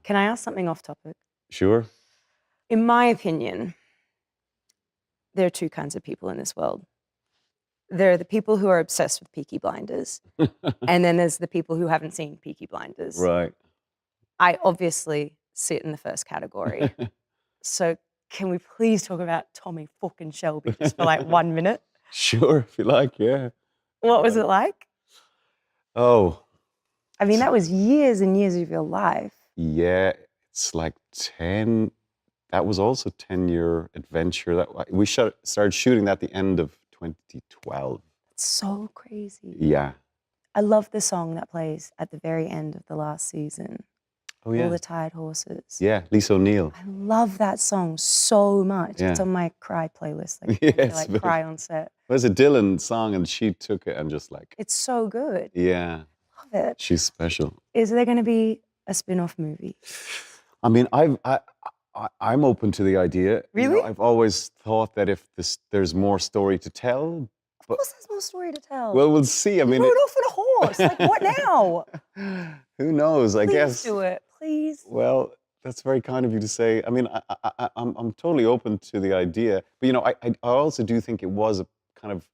Can I ask something off topic? Sure. In my opinion, there are two kinds of people in this world. There are the people who are obsessed with Peaky Blinders, and then there's the people who haven't seen Peaky Blinders. Right. I obviously sit in the first category. So can we please talk about Tommy fucking Shelby just for like 1 minute? Sure, if you like, yeah. What was it like? Oh. I mean, that was years and years of your life. Yeah, it's like 10. That was also 10-year adventure. That we started shooting that at the end of 2012. It's so crazy. Yeah. I love the song that plays at the very end of the last season. Oh, yeah. All the Tired Horses. Yeah, Lisa O'Neill. I love that song so much. Yeah. It's on my cry playlist. Like, Yes, I like cry on set. It was a Dylan song, and she took it and just like... It's so good. Yeah. Love it. She's special. Is there going to be a spin-off movie? I mean, I'm open to the idea. Really? You know, I've always thought that if there's more story to tell. Of course there's more story to tell. Well, we'll see. I mean, rode off on a horse. Like, what now? Who knows? I Please guess. do it, please. Well, that's very kind of you to say. I mean, I'm totally open to the idea, but you know, I also do think it was a kind of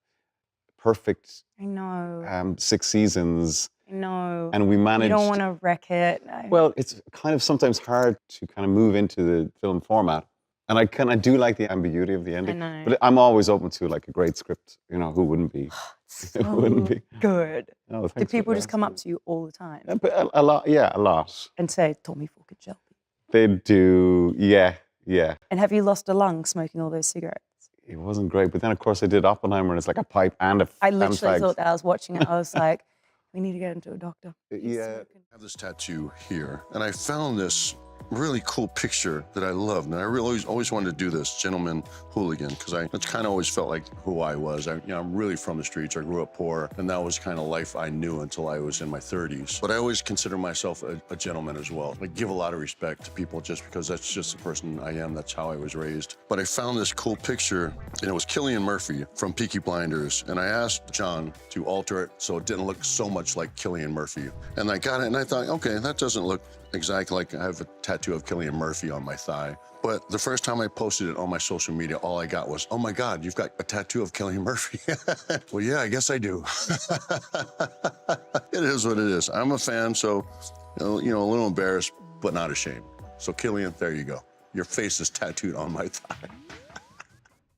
perfect. I know. 6 seasons. I know. And we managed. You don't want to wreck it. Well, it's kind of sometimes hard to kind of move into the film format. And I do like the ambiguity of the ending. I know. But I'm always open to like a great script. You know, who wouldn't be? So Who wouldn't be? good. Oh, Do people just come up to you all the time Yeah, but a lot, yeah, a lot. and say, Tommy fucking Shelby? They do, yeah. And have you lost a lung smoking all those cigarettes? It wasn't great, but then of course I did Oppenheimer, and it's like a pipe and a. I and literally fags. thought that I was watching it. I was like, we need to get him to a doctor. Yeah. I have this tattoo here, and I found this really cool picture that I loved, and I really always wanted to do this, gentleman hooligan, because it's kind of always felt like who I was. I'm really from the streets. I grew up poor, and that was kind of life I knew until I was in my 30s. But I always consider myself a gentleman as well. I give a lot of respect to people just because that's just the person I am. That's how I was raised. But I found this cool picture, and it was Cillian Murphy from Peaky Blinders, and I asked John to alter it so it didn't look so much like Cillian Murphy. And I got it, and I thought, okay, that doesn't look exactly like I have a tattoo of Cillian Murphy on my thigh. But the first time I posted it on my social media, all I got was, oh my God, you've got a tattoo of Cillian Murphy. Well, yeah, I guess I do. It is what it is. I'm a fan, so, you know, a little embarrassed, but not ashamed. So Cillian, there you go. Your face is tattooed on my thigh.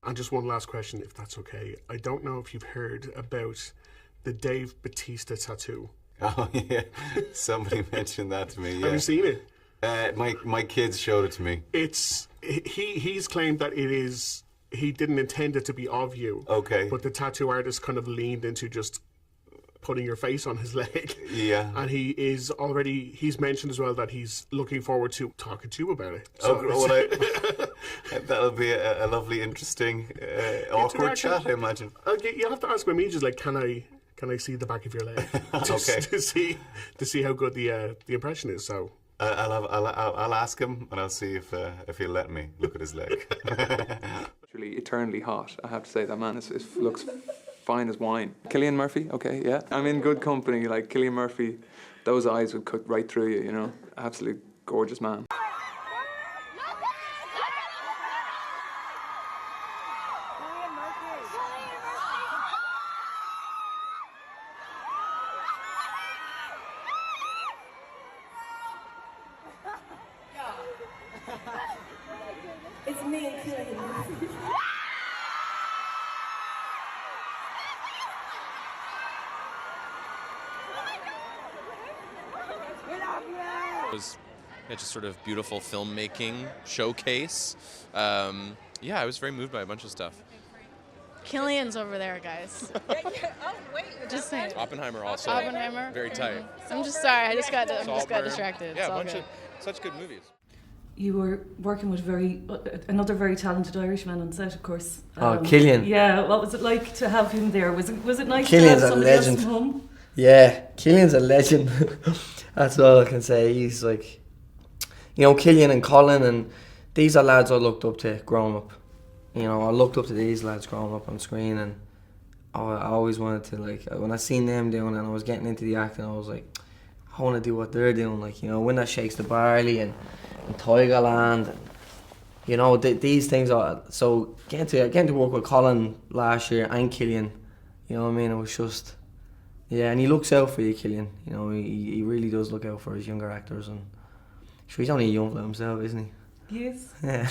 And just one last question, if that's okay. I don't know if you've heard about the Dave Bautista tattoo. Oh yeah, somebody mentioned that to me. Yeah. Have you seen it? My kids showed it to me. He's claimed that it is. He didn't intend it to be of you. Okay. But the tattoo artist kind of leaned into just putting your face on his leg. Yeah. And he's mentioned as well that he's looking forward to talking to you about it. So that'll be a lovely, interesting, awkward chat, I imagine. You have to ask him immediately, like, can I see the back of your leg? Just Okay. to see how good the impression is. So I'll ask him, and I'll see if he'll let me look at his leg. Really eternally hot, I have to say. That man looks fine as wine. Cillian Murphy, okay, yeah. I'm in good company. Like Cillian Murphy, those eyes would cut right through you, you know. Absolutely gorgeous man. It's me and Cillian Murphy. It was just sort of beautiful filmmaking showcase. Yeah, I was very moved by a bunch of stuff. Cillian's over there, guys. Oh, wait. Just saying. Oppenheimer also. Oppenheimer? Very tight. I'm just sorry. I just got Saltburn. distracted. Yeah, It's a all bunch good. of such good movies. You were working with another very talented Irishman on set, of course. Cillian. Yeah, what was it like to have him there? Was it nice Cillian's to have a somebody else legend. from home? Yeah, Cillian's a legend. That's all I can say. He's like, you know, Cillian and Colin, and these are lads I looked up to growing up. You know, I looked up to these lads growing up on screen, and I always wanted to, like, when I seen them doing it and I was getting into the acting, I was like, I want to do what they're doing, like, you know, when that Shakes the Barley and Tigerland, and, you know, these things are, so getting to work with Colin last year and Cillian, you know what I mean, it was just, yeah, and he looks out for you, Cillian, you know, he really does look out for his younger actors, and sure, he's only a young fella himself, isn't he? He is. Yeah.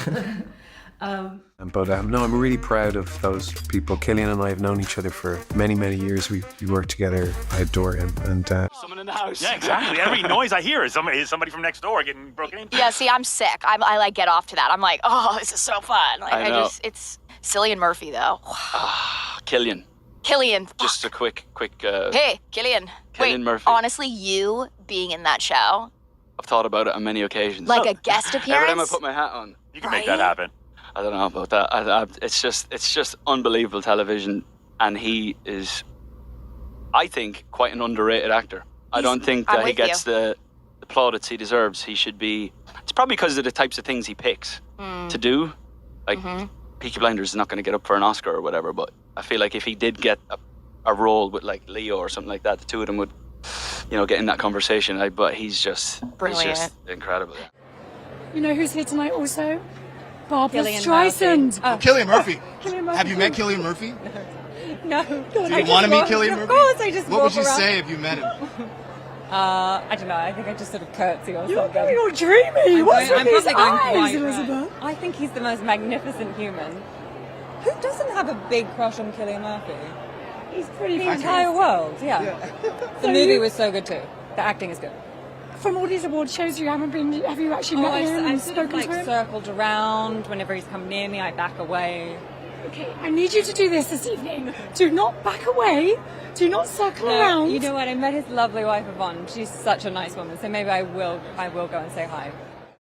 But no, I'm really proud of those people. Cillian and I have known each other for many, many years. We work together. I adore him. And someone in the house. Yeah, exactly. Every noise I hear is somebody from next door getting broken into. Yeah, see, I'm sick. I like get off to that. I'm like, oh, this is so fun. Like, I know. It's Cillian Murphy though. Cillian. Cillian. Just a quick. Hey, Cillian. Wait, Murphy. honestly, you being in that show. I've thought about it on many occasions. Like a guest appearance. Every time I put my hat on, you can make that happen. I don't know about that. It's just unbelievable television, and he is, I think, quite an underrated actor. I don't think that he gets the plaudits he deserves. He should be. It's probably because of the types of things he picks to do. Like Peaky Blinders is not going to get up for an Oscar or whatever, but I feel like if he did get a role with like Leo or something like that, the two of them would, you know, get in that conversation. But he's just incredible. Yeah. You know who's here tonight also? Barbara Cillian Streisand. Cillian Murphy. Cillian Murphy. Have you met Cillian Murphy? No. Do you want to meet Cillian Murphy? Of course, I just What would you walk around. say if you met him? I don't know. I think I just sort of curtsy or something. You're dreamy. What's with these probably going eyes, quite Elizabeth? I think he's the most magnificent human. Who doesn't have a big crush on Cillian Murphy? He's pretty The fantastic. entire world, yeah. The So movie you- was so good too. The acting is good. From all these award shows you haven't been, have you actually met him I've and sort of spoken like to him? circled around. Whenever he's come near me, I back away. Okay, I need you to do this evening. Do not back away. Do not circle around. You know what? I met his lovely wife Yvonne. She's such a nice woman. So maybe I will go and say hi.